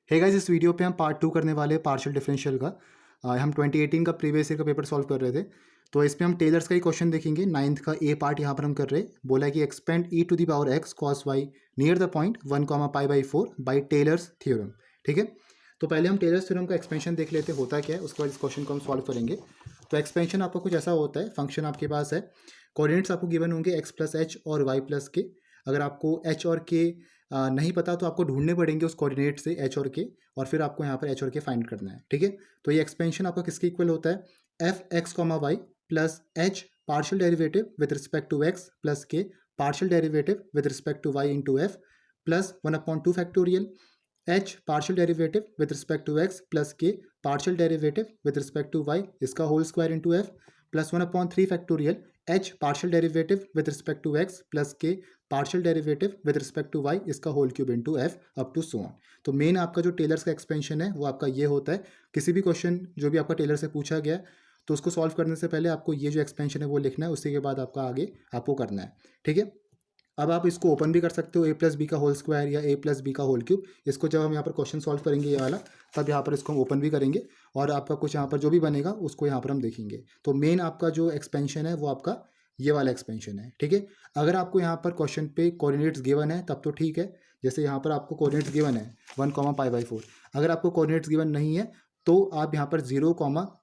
है गाइस, इस वीडियो पे हम पार्ट 2 करने वाले हैं पार्शियल डिफरेंशियल का। हम 2018 का प्रीवियस ईयर का पेपर सॉल्व कर रहे थे। तो इसमें हम टेलर्स का ही क्वेश्चन देखेंगे। 9th का ए पार्ट यहाँ पर हम कर रहे हैं। बोला है कि expand e to the power x cos y near the point 1, π/4 by Taylor's theorem. ठीक है, तो पहले हम टेलर्स थ्योरम का एक्सपेंशन देख लेते हैं होता क्या है, उसके बाद इस क्वेश्चन को हम सॉल्व करेंगे। तो एक्सपेंशन आपका कुछ ऐसा होता है, फंक्शन आपके पास है, कोऑर्डिनेट्स आपको गिवन होंगे एक्स प्लस एच और वाई प्लस के। अगर आपको एच और के नहीं पता तो आपको ढूंढने पड़ेंगे उस कोऑर्डिनेट से एच और के, और फिर आपको यहाँ पर एच और के फाइंड करना है। ठीक है, तो ये एक्सपेंशन आपका किसके इक्वल होता है, f x comma y plus h partial derivative with respect to x plus k partial derivative with respect to y into f plus 1/2 factorial h partial derivative with respect to x plus k partial derivative with respect to y इसका whole square into f plus 1/3 factorial h partial derivative with respect to x plus k partial derivative with respect to y इसका whole cube into F up to so on. तो main आपका जो tailors का expansion है वो आपका ये होता है। किसी भी क्वेश्चन जो भी आपका टेलर से पूछा गया तो उसको सॉल्व करने से पहले आपको ये जो एक्सपेंशन है वो लिखना है, उसी के बाद आपका आगे आपको करना है। ठीक है, अब आप इसको ओपन भी कर सकते हो, ए प्लस बी का होल स्क्वायर या ए प्लस बी का होल क्यूब। इसको जब हम यहाँ पर क्वेश्चन सॉल्व करेंगे ये वाला, तब यहाँ पर इसको हम ओपन भी करेंगे और आपका कुछ यहाँ पर जो भी बनेगा उसको यहाँ पर हम देखेंगे। तो मेन आपका जो एक्सपेंशन है वो आपका ये वाला एक्सपेंशन है। ठीक है, अगर आपको यहाँ पर क्वेश्चन पे कोऑर्डिनेट्स गिवन है तब तो ठीक है। जैसे यहाँ पर आपको कोऑर्डिनेट्स गिवन है 1, π/4। अगर आपको कोऑर्डिनेट्स गिवन नहीं है तो आप यहाँ पर 0,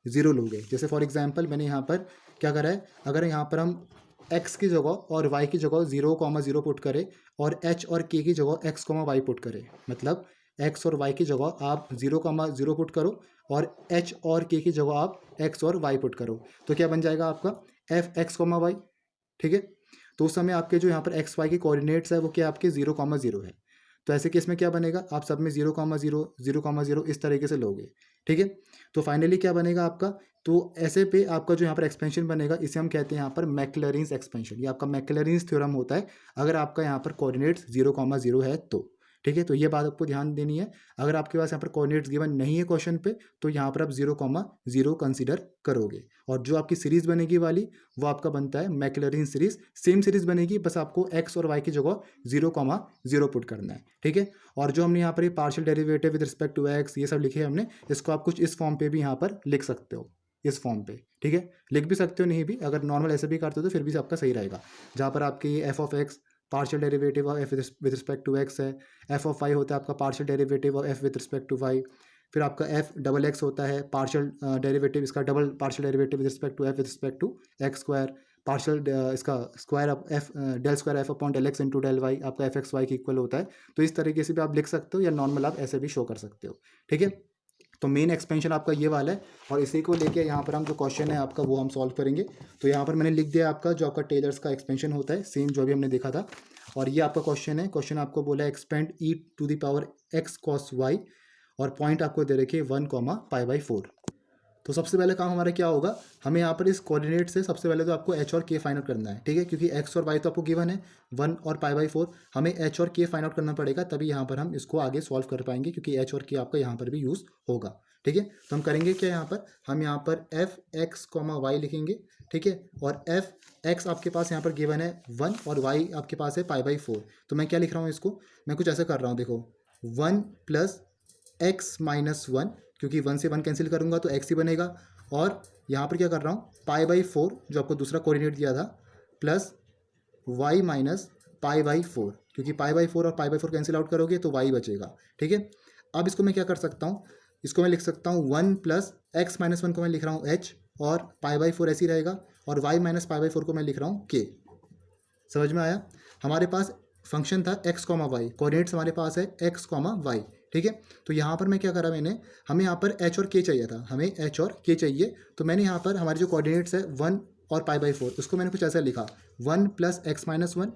0 लोगे। जैसे फॉर एग्जाम्पल मैंने यहाँ पर क्या करा है, अगर यहाँ पर हम x की जगह और y की जगह 0, 0 पुट करें और h और k की जगह x, y पुट करें, मतलब x और y की जगह आप 0, 0 पुट करो और h और k की जगह आप x और y पुट करो, तो क्या बन जाएगा आपका एफ एक्स, y। ठीक है, तो उस समय आपके जो यहाँ पर एक्स वाई के कोऑर्डिनेट्स है वो क्या आपके 0, 0 है। तो ऐसे केस में क्या बनेगा, आप सब में 0, 0, 0, इस तरीके से लोगे। ठीक है, तो फाइनली क्या बनेगा आपका, तो ऐसे पे आपका जो यहाँ पर एक्सपेंशन बनेगा इसे हम कहते हैं यहाँ पर मैक्लैरिन्स एक्सपेंशन। ये आपका मैक्लैरिन्स थ्योरम होता है अगर आपका यहाँ पर कोऑर्डिनेट्स 0, 0 है तो। ठीक है, तो ये बात आपको ध्यान देनी है। अगर आपके पास यहाँ पर कोऑर्डिनेट्स गिवन नहीं है क्वेश्चन पे तो यहाँ पर आप 0, 0 कंसीडर करोगे, और जो आपकी सीरीज बनेगी वाली वो आपका बनता है मैक्लैरिन सीरीज। सेम सीरीज बनेगी, बस आपको एक्स और वाई की जगह 0, 0 पुट करना है। ठीक है, और जो हमने यहाँ पर partial derivative with respect to x ये सब लिखे हैं हमने, इसको आप कुछ इस फॉर्म पे भी यहाँ पर लिख सकते हो, इस फॉर्म पे। ठीक है, लिख भी सकते हो, नहीं भी, अगर नॉर्मल ऐसे भी करते हो तो फिर भी आपका सही रहेगा। जहाँ पर आपकी f of x partial derivative of f with respect to x है, एफ ऑफ वाई होता है आपका partial derivative of f with respect to y, फिर आपका एफ डबल एक्स होता है पार्शियल डेरिवेटिव इसका double partial derivative with respect to f with respect to x square, partial इसका square of f del square f upon del x into del y आपका f x Y की equal होता है। तो इस तरीके से भी आप लिख सकते हो या नॉर्मल आप ऐसे भी शो कर सकते हो। ठीक है, तो मेन एक्सपेंशन आपका ये वाला है, और इसी को लेके यहाँ पर हम जो क्वेश्चन है आपका वो हम सॉल्व करेंगे। तो यहाँ पर मैंने लिख दिया आपका जो आपका टेलर्स का एक्सपेंशन होता है, सेम जो अभी हमने देखा था। और ये आपका क्वेश्चन है, क्वेश्चन आपको बोला है expand e to the power x cos y, और पॉइंट आपको दे रखे 1, π/4। तो सबसे पहले काम हमारा क्या होगा, हमें यहाँ पर इस कोऑर्डिनेट से सबसे पहले तो आपको एच और के फाइंड आउट करना है। ठीक है, क्योंकि एक्स और वाई तो आपको गिवन है 1 और π/4, हमें एच और के फाइंड आउट करना पड़ेगा, तभी यहाँ पर हम इसको आगे सॉल्व कर पाएंगे, क्योंकि एच और के आपका यहाँ पर भी यूज़ होगा। ठीक है, तो हम करेंगे क्या, यहाँ पर हम यहाँ पर एफ एक्स, वाई लिखेंगे। ठीक है, और एफ एक्स आपके पास यहाँ पर गिवन है 1 और वाई आपके पास है π/4। तो मैं क्या लिख रहा हूँ इसको, मैं कुछ ऐसा कर रहा हूँ, देखो 1 प्लस एक्स माइनस 1, क्योंकि 1 से 1 कैंसिल करूंगा तो x ही बनेगा, और यहाँ पर क्या कर रहा हूँ π/4 जो आपको दूसरा कोऑर्डिनेट दिया था, प्लस y माइनस π/4, क्योंकि π/4 और π/4 कैंसिल आउट करोगे तो y बचेगा। ठीक है, अब इसको मैं क्या कर सकता हूँ, इसको मैं लिख सकता हूँ 1 प्लस एक्स माइनस 1 को मैं लिख रहा हूँ h, और π/4 ऐसे ही रहेगा, और y माइनस π/4 को मैं लिख रहा हूँ k। समझ में आया, हमारे पास फंक्शन था x, y, कोऑर्डिनेट्स हमारे पास है x, y। ठीक है, तो यहाँ पर मैं क्या करा, मैंने हमें यहाँ पर h और k चाहिए था, हमें h और k चाहिए, तो मैंने यहाँ पर हमारे जो कोऑर्डिनेट्स है 1 और π/4 उसको मैंने कुछ ऐसा लिखा 1 प्लस एक्स माइनस 1,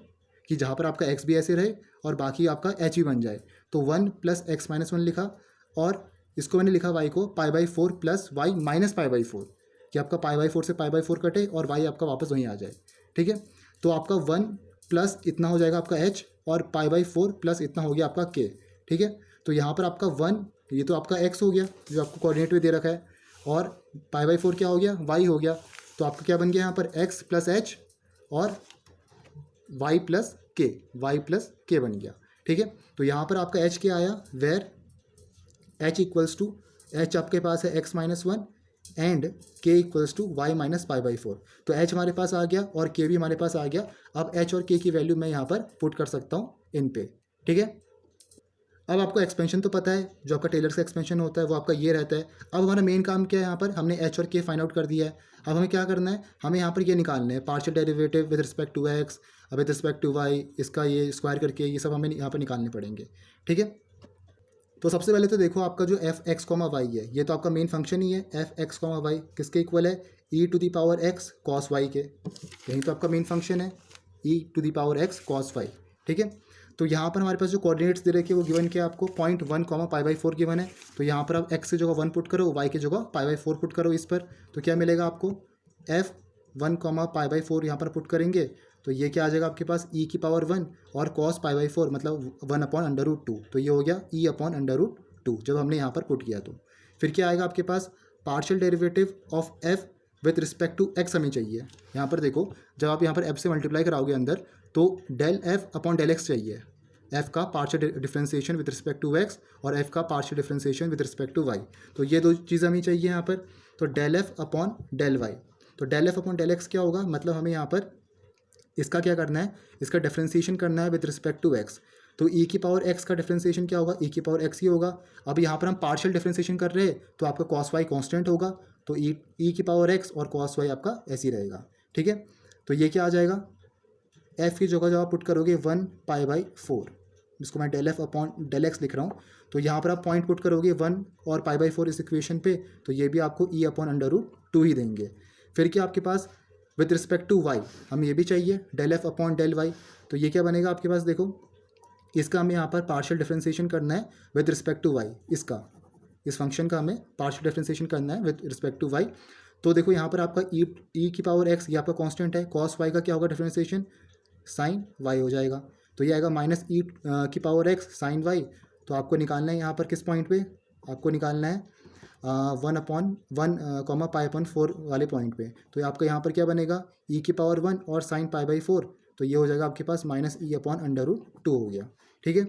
कि जहाँ पर आपका x भी ऐसे रहे और बाकी आपका h भी बन जाए, तो 1 प्लस एक्स माइनस 1 लिखा, और इसको मैंने लिखा y को π/4 प्लस y माइनस π/4, कि आपका π/4 से π/4 कटे और y आपका वापस वहीं आ जाए। ठीक है, तो आपका 1 प्लस इतना हो जाएगा आपका h, और π/4 प्लस इतना हो गया आपका k। ठीक है, तो यहाँ पर आपका 1, ये तो आपका x हो गया जो आपको कोऑर्डिनेट में दे रखा है, और π/4 क्या हो गया, y हो गया। तो आपका क्या बन गया यहाँ पर x प्लस h और y प्लस k बन गया। ठीक है, तो यहाँ पर आपका h क्या आया, where h equals to, h आपके पास है x minus one and k equals to y minus pi by four. तो एच हमारे पास आ गया और के भी हमारे पास आ गया। अब एच और के की वैल्यू मैं यहाँ पर पुट कर सकता हूँ इन पे, ठीक है। अब आपको एक्सपेंशन तो पता है, जो आपका टेलर्स का एक्सपेंशन होता है वो आपका ये रहता है। अब हमारा मेन काम क्या है, यहाँ पर हमने एच और के फाइंड आउट कर दिया है। अब हमें क्या करना है, हमें यहाँ पर ये निकालना है partial derivative with respect to x, with respect to y, इसका ये स्क्वायर करके ये सब हमें यहाँ पर निकालने पड़ेंगे, ठीक है। तो सबसे पहले तो देखो आपका जो एफ एक्स कॉमा वाई है, ये तो आपका मेन फंक्शन ही है। एफ एक्स कॉमा वाई किसके इक्वल है, e to the power x cos y के, यही तो आपका मेन फंक्शन है, e to the power x cos y, ठीक है। तो यहाँ पर हमारे पास जो कोऑर्डिनेट्स दे रखे हैं वो गिवन क्या है आपको, 0.1 comma pi by four given है। तो यहाँ पर आप एक्स की जगह 1 पुट करो, वाई की जगह पाई बाई फोर पुट करो इस पर, तो क्या मिलेगा आपको, F 1 comma pi by four यहाँ पर पुट करेंगे तो ये क्या आ जाएगा आपके पास, ई की पावर 1 और कॉस पाई बाई फोर मतलब 1 अपॉन अंडर रूट टू, तो ये हो गया e upon under root two जब हमने यहाँ पर पुट किया। तो फिर क्या आएगा आपके पास, partial derivative of f with respect to x हमें चाहिए। यहाँ पर देखो, जब आप यहाँ पर एफ से मल्टीप्लाई कराओगे अंदर, तो del f upon del x चाहिए, एफ का partial differentiation with respect to x और एफ का partial differentiation with respect to y. तो ये दो चीज़ हमें चाहिए यहाँ पर। तो del f upon del y, तो del f upon del x क्या होगा, मतलब हमें यहाँ पर इसका क्या करना है, इसका डिफरेंशिएशन करना है विद रिस्पेक्ट टू एक्स। तो ई की पावर एक्स का डिफरेंशिएशन क्या होगा, ई की पावर एक्स ही होगा। अब यहाँ पर हम पार्शियल डिफरेंशिएशन कर रहे हैं तो आपका कॉस वाई कॉन्स्टेंट होगा, तो ई की पावर एक्स और कॉस वाई आपका ऐसे ही रहेगा, ठीक है। तो ये क्या आ जाएगा, एफ की जगह जब आप पुट करोगे 1 पाई बाई फोर, जिसको मैं del f upon del x लिख रहा हूँ, तो यहाँ पर आप पॉइंट पुट करोगे 1 और पाई बाई फोर इस इक्वेशन पे, तो ये भी आपको e upon under root two ही देंगे। फिर क्या आपके पास विद रिस्पेक्ट टू वाई, हमें ये भी चाहिए del f upon del y, तो ये क्या बनेगा आपके पास, देखो इसका हमें यहाँ पर पार्शियल डिफरेंशिएशन करना है विद रिस्पेक्ट टू वाई, इसका इस फंक्शन का हमें पार्शियल डिफरेंशिएशन करना है विद रिस्पेक्ट टू वाई। तो देखो यहाँ पर आपका ई की पावर एक्स ये आपका कांस्टेंट है, कॉस वाई का क्या होगा डिफरेंशिएशन, साइन वाई हो जाएगा। तो ये आएगा माइनस ई की पावर एक्स साइन वाई। तो आपको निकालना है यहाँ पर किस पॉइंट पे, आपको निकालना है 1 upon 1 comma pi upon four वाले पॉइंट पे। तो आपका यहाँ पर क्या बनेगा, ई की पावर 1 और साइन पाई बाई फोर, तो ये हो जाएगा आपके पास minus e upon under root two हो गया, ठीक है।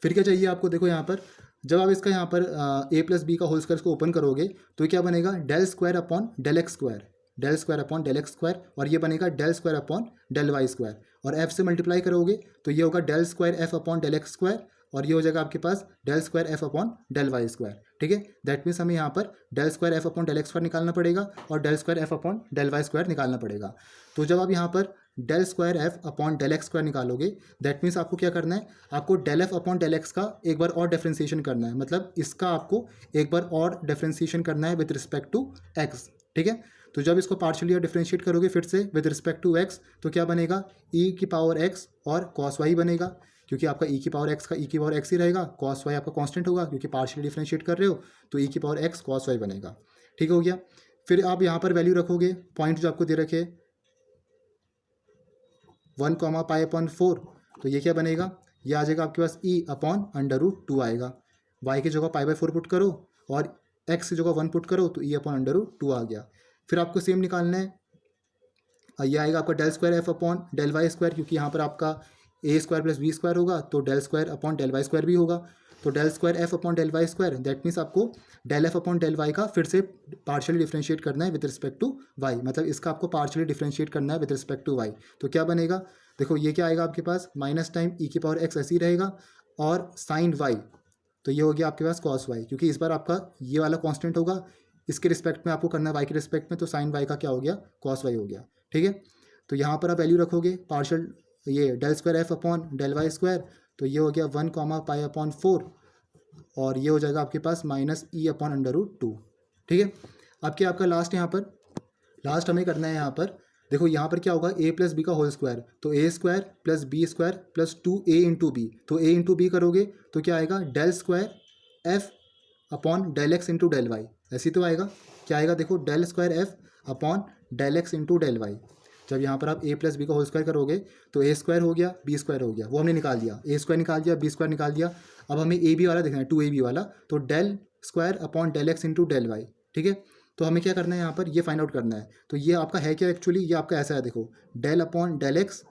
फिर क्या चाहिए आपको, देखो यहाँ पर जब आप इसका यहाँ पर ए प्लस बी का होल स्क्वायर को ओपन करोगे तो क्या बनेगा, del square upon del x square, del square upon del x square, और ये बनेगा del square upon del y square, और एफ से मल्टीप्लाई करोगे तो ये होगा del square f upon del x square, और ये हो जाएगा आपके पास del square f upon del y square, ठीक है। दैट मीन्स हमें यहाँ पर del square f upon del x square निकालना पड़ेगा और del square f upon del y square निकालना पड़ेगा। तो जब आप यहाँ पर del square f upon del x square निकालोगे, दैट मीन्स आपको क्या करना है, आपको del f upon del x का एक बार और डिफरेंशिएशन करना है, मतलब इसका आपको एक बार और डिफरेंशिएशन करना है विद रिस्पेक्ट टू एक्स, ठीक है। तो जब इसको पार्शियली डिफरेंशिएट करोगे फिर से विद रिस्पेक्ट टू एक्स, तो क्या बनेगा, ई की पावर एक्स और कॉस वाई बनेगा, क्योंकि आपका ई की पावर एक्स का ई की पावर एक्स ही रहेगा, कॉस वाई आपका कांस्टेंट होगा क्योंकि पार्शियली डिफरेंशिएट कर रहे हो, तो ई की पावर एक्स कॉस वाई बनेगा, ठीक हो गया। फिर आप यहाँ पर वैल्यू रखोगे, पॉइंट जो आपको दे रखे 1 कॉमा पाई अपॉन फोर, तो ये क्या बनेगा, ये आ जाएगा आपके पास e upon under root two आएगा, वाई की जगह पाई बाई फोर पुट करो और एक्स की जगह 1 पुट करो तो e upon under root two आ गया। फिर आपको सेम निकालना है, ये आएगा आपका del square f upon del y square, क्योंकि यहाँ पर आपका a square plus b square होगा तो del square upon del y square भी होगा, तो del square f upon del y square, that means आपको del f upon del y का फिर से पार्शियली डिफरेंशिएट करना है विद रिस्पेक्ट टू वाई, मतलब इसका आपको पार्शियली डिफरेंशिएट करना है विद रिस्पेक्ट टू वाई। तो क्या बनेगा, देखो ये क्या आएगा आपके पास, माइनस टाइम ई की पावर एक्स ऐसी रहेगा और साइन वाई, तो ये हो गया आपके पास कॉस वाई, क्योंकि इस बार आपका ये वाला कांस्टेंट होगा, इसके रिस्पेक्ट में आपको करना है वाई के रिस्पेक्ट में, तो साइन वाई का क्या हो गया, कॉस वाई हो गया, ठीक है। तो यहाँ पर आप वैल्यू रखोगे पार्शियल ये del square f upon del y square, तो ये हो गया 1 कॉमा पाई अपॉन फोर, और ये हो जाएगा आपके पास minus e upon under root two, ठीक है। अब क्या आपका लास्ट यहाँ पर, लास्ट हमें करना है यहाँ पर, देखो यहाँ पर क्या होगा, ए प्लस बी का होल स्क्वायर, तो a square plus b square plus 2a into b, तो a इंटू बी करोगे तो क्या आएगा, del square f upon del x into del y, ऐसी तो आएगा, क्या आएगा देखो, del square f upon del x into del y. जब यहाँ पर आप a प्लस बी का होल स्क्वायर करोगे तो a स्क्वायर हो गया बी स्क्वायर हो गया, वो हमने निकाल दिया, a स्क्वायर निकाल दिया बी स्क्वायर निकाल दिया। अब हमें ए बी वाला देखना है, 2ab वाला, तो del square upon del x into del y, ठीक है। तो हमें क्या करना है यहाँ पर, ये फाइंड आउट करना है, तो ये आपका है क्या एक्चुअली, ये आपका ऐसा है, देखो डेल अपॉन डेल एक्स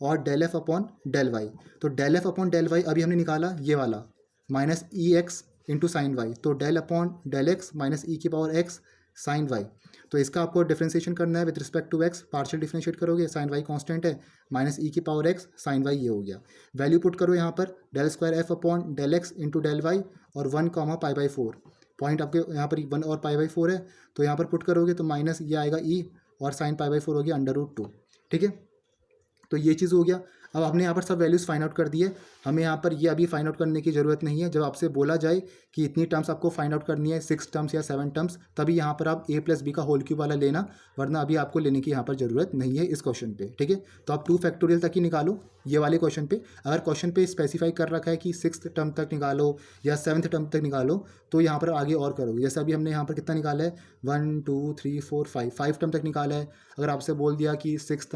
और del f upon del y, तो del f upon del y अभी हमने निकाला ये वाला minus e x into sine y, तो del upon del x minus e की पावर एक्स साइन वाई। तो इसका आपको डिफ्रेंशिएशन करना है with respect to x, partial differentiate करोगे, साइन वाई कांस्टेंट है, माइनस ई की पावर एक्स साइन वाई ये हो गया। वैल्यू पुट करो यहाँ पर del square f upon del x into del y और 1, π/4, पॉइंट आपके यहाँ पर 1 और π/4 है, तो यहाँ पर पुट करोगे तो माइनस ये आएगा ई और साइन π/4 हो गया √2। ठीक है, तो ये चीज़ हो गया। अब हमने यहाँ पर सब वैल्यूज़ फाइंड आउट कर दिए, हमें यहाँ पर ये अभी फाइंड आउट करने की ज़रूरत नहीं है। जब आपसे बोला जाए कि इतनी टर्म्स आपको फाइंड आउट करनी है, 6 टर्म्स या 7 टर्म्स, तभी यहाँ पर आप a + b का होल क्यूब वाला लेना, वरना अभी आपको लेने की यहाँ पर ज़रूरत नहीं है इस क्वेश्चन पे। ठीक है, तो आप 2 फैक्टोरियल तक ही निकालो ये वाले क्वेश्चन पे। अगर क्वेश्चन पे स्पेसिफाई कर रखा है कि 6th टर्म तक निकालो या 7th टर्म तक निकालो, तो यहाँ पर आगे और करोगे। जैसे अभी हमने यहाँ पर कितना निकाला है, 1 2 3 4 5 टर्म तक निकाला है। अगर आपसे बोल दिया कि 6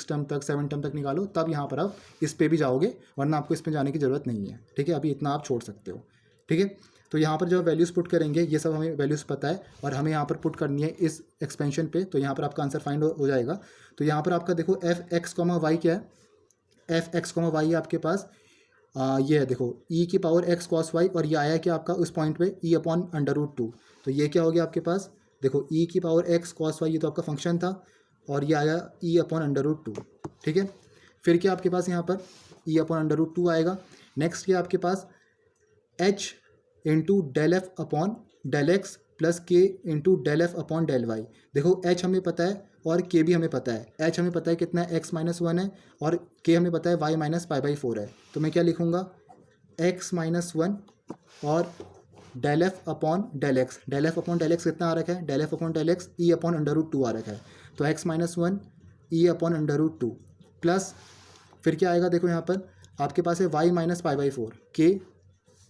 टर्म तक 7 टर्म तक निकालो, तब यहाँ पर आप इस पे भी जाओगे, वरना आपको इस पे जाने की ज़रूरत नहीं है। ठीक है, अभी इतना आप छोड़ सकते हो। ठीक है, तो यहाँ पर जब वैल्यूज़ पुट करेंगे, ये सब हमें वैल्यूज़ पता है और हमें यहाँ पर पुट करनी है इस एक्सपेंशन पे, तो यहाँ पर आपका आंसर फाइंड हो जाएगा। तो यहाँ पर आपका देखो f(x, y) क्या है, f(x, y) है आपके पास, ये है देखो e की पावर x cos y, और ये आया क्या आपका उस पॉइंट पे e अपॉन √2। तो ये क्या हो गया आपके पास, देखो e की पावर x cos y, ये तो आपका फंक्शन था, और ये आया e अपॉन √2। ठीक है, फिर क्या आपके पास यहाँ पर e अपॉन √2 आएगा। नेक्स्ट क्या आपके पास h into del f upon del x plus k into del f upon del y. देखो h हमें पता है और k भी हमें पता है। h हमें पता है कितना है, x - 1 है, और k हमें पता है y - π/4 है। तो मैं क्या लिखूँगा, x - 1 और del f upon del x. Del f upon del x कितना आ रखा है, del f upon del x e upon √2 आ रखा है। तो x - 1 e अपॉन √2 प्लस फिर क्या आएगा, देखो यहाँ पर आपके पास है y - π/4, k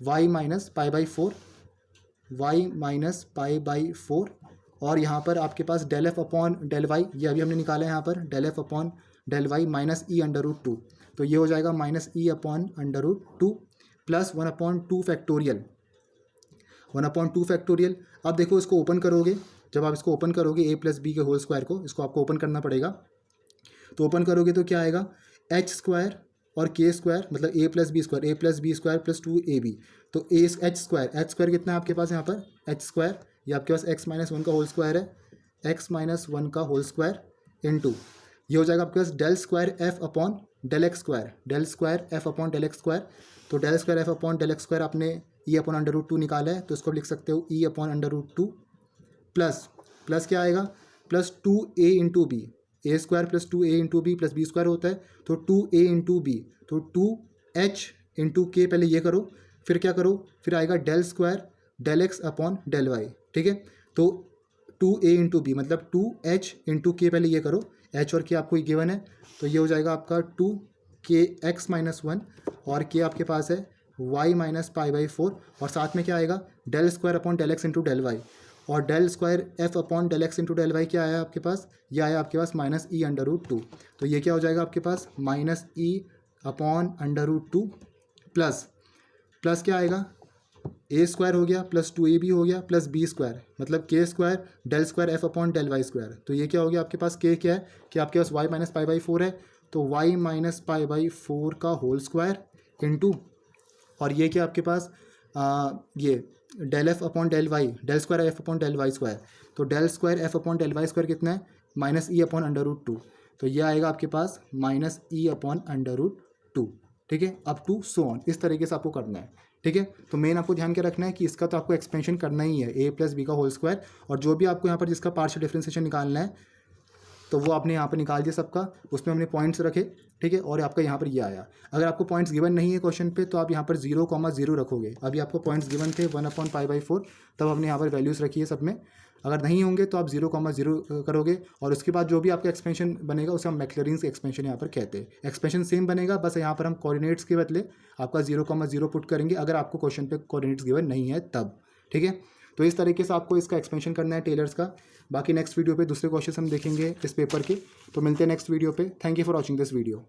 y - π/4, y - π/4, और यहाँ पर आपके पास del f upon del y, ये अभी हमने निकाला है यहाँ पर, del f upon del y minus e √2। तो ये हो जाएगा minus e upon √2 plus 1/2 factorial, 1/2 factorial. अब देखो इसको ओपन करोगे, जब आप इसको ओपन करोगे a + b के होल स्क्वायर को, इसको आपको ओपन करना पड़ेगा। तो ओपन करोगे तो क्या आएगा, h² और k² मतलब a + b² प्लस 2ab। तो h² कितना है आपके पास यहाँ पर, h², ये आपके पास x - 1 का होल स्क्वायर है, x - 1 का होल स्क्वायर इंटू ये हो जाएगा आपके पास del square f upon del x square, del square f upon del x square. तो del square f upon del x square आपने e अपॉन √2 निकाला है, तो इसको लिख सकते हो e अपॉन √2 प्लस क्या आएगा, plus 2a into b, a² plus 2a into b plus b² होता है, तो 2a इंटू बी, तो 2h इंटू के, पहले ये करो, फिर क्या करो, फिर आएगा del square del x upon del y. ठीक है, तो 2a इंटू बी मतलब 2h इंटू के, पहले ये करो, h और के आपको गिवन है, तो ये हो जाएगा आपका 2kx - 1, और के आपके पास है y - π/4, और साथ में क्या आएगा, del square upon del x into del y, और del square f upon del x into del y क्या आया आपके पास, ये आया आपके पास माइनस ई √2। तो ये क्या हो जाएगा आपके पास, माइनस ई अपॉन √2 प्लस क्या आएगा, a² हो गया प्लस 2ab हो गया प्लस b² मतलब k² del square f upon del y²। तो ये क्या हो गया आपके पास, k क्या है कि आपके पास y - π/4 है, तो y - π/4 का होल स्क्वायर इंटू, और ये क्या आपके पास ये del f upon del y, del square f upon del वाई²। तो del square f upon del वाई² कितना है, माइनस ई अपॉन √2। तो ये आएगा आपके पास माइनस ई अपॉन √2। ठीक है, अप टू सो ऑन, इस तरीके से आपको करना है। ठीक है, तो मेन आपको ध्यान क्या रखना है कि इसका तो आपको एक्सपेंशन करना ही है, a + b का होल स्क्वायर, और जो भी आपको यहाँ पर जिसका पार्शियल डिफरेंशिएशन निकालना है, तो वो आपने यहाँ पर निकाल दिया सबका, उसमें हमने पॉइंट्स रखे। ठीक है, और आपका यहाँ पर ये आया। अगर आपको पॉइंट्स गिवन नहीं है क्वेश्चन पे, तो आप यहाँ पर 0,0 रखोगे। अभी आपको पॉइंट्स गिवन थे 1/π/4, तब हमने यहाँ पर वैल्यूज़ रखी है सब में। अगर नहीं होंगे तो आप 0,0 करोगे, और उसके बाद जो भी आपका एक्सपेंशन बनेगा उसे हम मैक्लॉरिन्स एक्सपेंशन यहाँ पर कहते हैं। एक्सपेंशन सेम बनेगा, बस यहाँ पर हम कोऑर्डिनेट्स के बदले आपका 0,0 पुट करेंगे, अगर आपको क्वेश्चन पे कोऑर्डिनेट्स गिवन नहीं है तब। ठीक है, तो इस तरीके से आपको इसका एक्सपेंशन करना है टेलर्स का। बाकी नेक्स्ट वीडियो पे दूसरे क्वेश्चन हम देखेंगे इस पेपर के। तो मिलते हैं नेक्स्ट वीडियो पे। Thank you for watching this video.